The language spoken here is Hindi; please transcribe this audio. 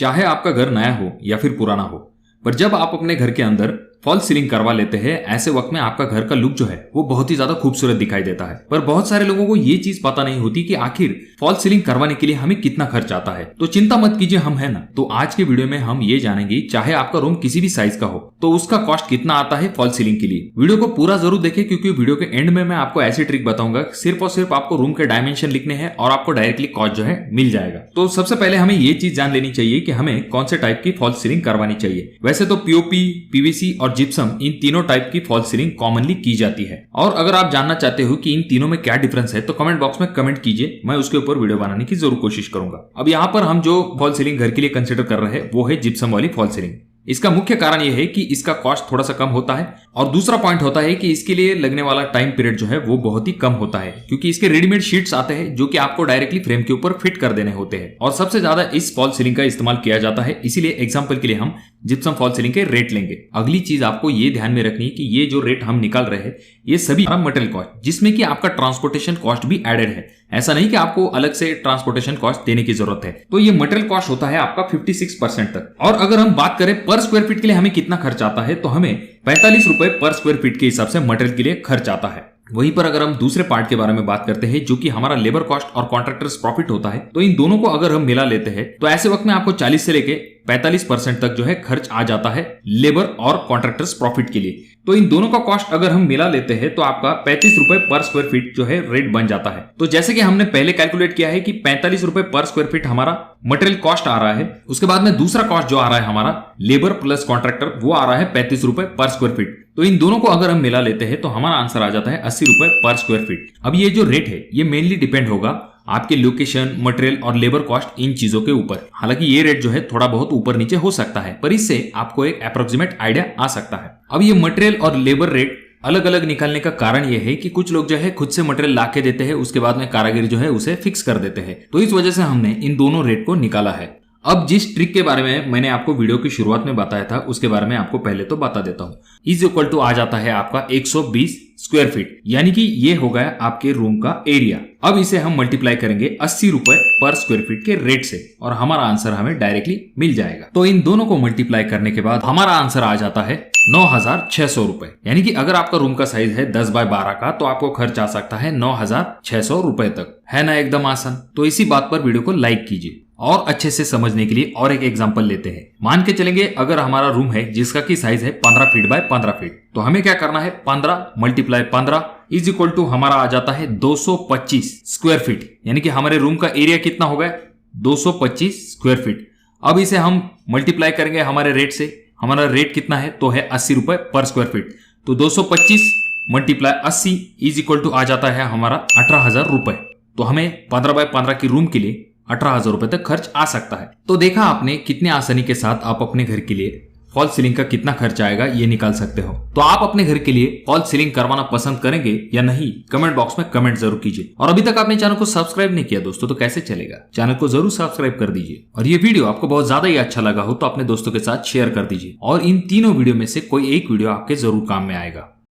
चाहे आपका घर नया हो या फिर पुराना हो, पर जब आप अपने घर के अंदर फॉल्स सीलिंग करवा लेते हैं, ऐसे वक्त में आपका घर का लुक जो है वो बहुत ही ज्यादा खूबसूरत दिखाई देता है। पर बहुत सारे लोगों को ये चीज पता नहीं होती कि आखिर फॉल्स सीलिंग करवाने के लिए हमें कितना खर्च आता है। तो चिंता मत कीजिए, हम है ना। तो आज के वीडियो में हम ये जानेंगे, चाहे आपका रूम किसी भी साइज का हो तो उसका कॉस्ट कितना आता है फॉल्स सीलिंग के लिए। वीडियो को पूरा जरूर देखें, क्योंकि वीडियो के एंड में मैं आपको ऐसी ट्रिक बताऊंगा, सिर्फ और सिर्फ आपको रूम के डायमेंशन लिखने हैं और आपको डायरेक्टली कॉस्ट जो है मिल जाएगा। तो सबसे पहले हमें ये चीज जान लेनी चाहिए कि हमें कौन से टाइप की फॉल्स सीलिंग करवानी चाहिए। वैसे तो पीओपी, पीवीसी और जिप्सम, इन तीनों टाइप की फॉल्स सीलिंग कॉमनली की जाती है। और अगर आप जानना चाहते हो कि इन तीनों में क्या डिफरेंस है तो कमेंट बॉक्स में कमेंट कीजिए, मैं उसके ऊपर वीडियो बनाने की जरूर कोशिश करूंगा। अब यहाँ पर हम जो फॉल्स सीलिंग घर के लिए कंसिडर कर रहे हैं वो है जिप्सम वाली फॉल्स सीलिंग। इसका मुख्य कारण यह है कि इसका कॉस्ट थोड़ा सा कम होता है, और दूसरा पॉइंट होता है कि इसके लिए लगने वाला टाइम पीरियड जो है वो बहुत ही कम होता है, क्योंकि इसके रेडीमेड शीट्स आते हैं जो कि आपको डायरेक्टली फ्रेम के ऊपर फिट कर देने होते हैं। और सबसे ज्यादा इस फॉल्स सीलिंग का इस्तेमाल किया जाता है, इसीलिए एग्जांपल के लिए हम जिप्सम फॉल्स सीलिंग के रेट लेंगे। अगली चीज आपको ये ध्यान में रखनी है कि ये जो रेट हम निकाल रहे हैं ये सभी मटेरियल कॉस्ट, जिसमें कि आपका ट्रांसपोर्टेशन कॉस्ट भी एडेड है। ऐसा नहीं कि आपको अलग से ट्रांसपोर्टेशन कॉस्ट देने की जरूरत है। तो ये मटेरियल कॉस्ट होता है आपका 56% तक। और अगर हम बात करें पर स्क्वायर फीट के लिए हमें कितना खर्च आता है, तो हमें 45 रुपए पर स्क्वायर फीट के हिसाब से मटेरियल के लिए खर्च आता है। वहीं पर अगर हम दूसरे पार्ट के बारे में बात करते हैं, जो कि हमारा लेबर कॉस्ट और कॉन्ट्रैक्टर्स प्रॉफिट होता है, तो इन दोनों को अगर हम मिला लेते हैं तो ऐसे वक्त में आपको 40 से लेके 45% तक जो है खर्च आ जाता है लेबर और कॉन्ट्रैक्टर्स प्रॉफिट के लिए। तो इन दोनों का कॉस्ट अगर हम मिला लेते हैं तो आपका 35 रुपए पर स्क्वायर फीट जो है रेट बन जाता है। तो जैसे कि हमने पहले कैलकुलेट किया है कि 45 रुपए पर स्क्वायर फीट हमारा मटेरियल कॉस्ट आ रहा है, उसके बाद में दूसरा कॉस्ट जो आ रहा है हमारा लेबर प्लस कॉन्ट्रैक्टर, वो आ रहा है 35 रुपए पर स्क्वायर फीट। तो इन दोनों को अगर हम मिला लेते हैं तो हमारा आंसर आ जाता है 80 रुपए पर स्क्वायर फीट। अब ये जो रेट है ये मेनली डिपेंड होगा आपके लोकेशन, मटेरियल और लेबर कॉस्ट, इन चीजों के ऊपर। हालांकि ये रेट जो है थोड़ा बहुत ऊपर नीचे हो सकता है, पर इससे आपको एक अप्रोक्सीमेट आइडिया आ सकता है। अब ये मटेरियल और लेबर रेट अलग अलग निकालने का कारण यह है कि कुछ लोग जो है खुद से मटेरियल लाके देते हैं, उसके बाद में कारीगर जो है उसे फिक्स कर देते हैं। तो इस वजह से हमने इन दोनों रेट को निकाला है। अब जिस ट्रिक के बारे में मैंने आपको वीडियो की शुरुआत में बताया था उसके बारे में आपको पहले तो बता देता हूँ। इज इक्वल टू आ जाता है आपका 120 स्क्वायर फीट, यानी कि ये हो गया आपके रूम का एरिया। अब इसे हम मल्टीप्लाई करेंगे 80 रुपए पर स्क्वायर फीट के रेट से और हमारा आंसर हमें डायरेक्टली मिल जाएगा। तो इन दोनों को मल्टीप्लाई करने के बाद हमारा आंसर आ जाता है 9,600 रुपए। यानी कि अगर आपका रूम का साइज है 10x12 का तो आपको खर्च आ सकता है 9,600 रुपए तक। है ना एकदम आसान। तो इसी बात पर वीडियो को लाइक कीजिए। और अच्छे से समझने के लिए और एक एग्जांपल लेते हैं। मान के चलेंगे अगर हमारा रूम है जिसका की साइज है 15 फीट बाय 15 फीट, तो हमें क्या करना है, 15 मल्टीप्लाई 15 इज इक्वल टू हमारा आ जाता है 225 स्क्वायर फीट। यानी कि हमारे रूम का एरिया कितना हो गया, 225 स्क्वायर फीट। अब इसे हम मल्टीप्लाई करेंगे हमारे रेट से। हमारा रेट कितना है, तो है 80 रुपए पर स्क्वायर फीट। तो 225 मल्टीप्लाई 80 इज इक्वल टू आ जाता है हमारा 18,000 रुपए। तो हमें 15x15 की रूम के लिए 18,000 रुपए तक खर्च आ सकता है। तो देखा आपने कितने आसानी के साथ आप अपने घर के लिए फॉल्स सीलिंग का कितना खर्च आएगा ये निकाल सकते हो। तो आप अपने घर के लिए फॉल्स सीलिंग करवाना पसंद करेंगे या नहीं, कमेंट बॉक्स में कमेंट जरूर कीजिए। और अभी तक आपने चैनल को सब्सक्राइब नहीं किया दोस्तों तो कैसे चलेगा, चैनल को जरूर सब्सक्राइब कर दीजिए। और ये वीडियो आपको बहुत ज्यादा ही अच्छा लगा हो तो अपने दोस्तों के साथ शेयर कर दीजिए। और इन तीनों वीडियो में से कोई एक वीडियो आपके जरूर काम में आएगा।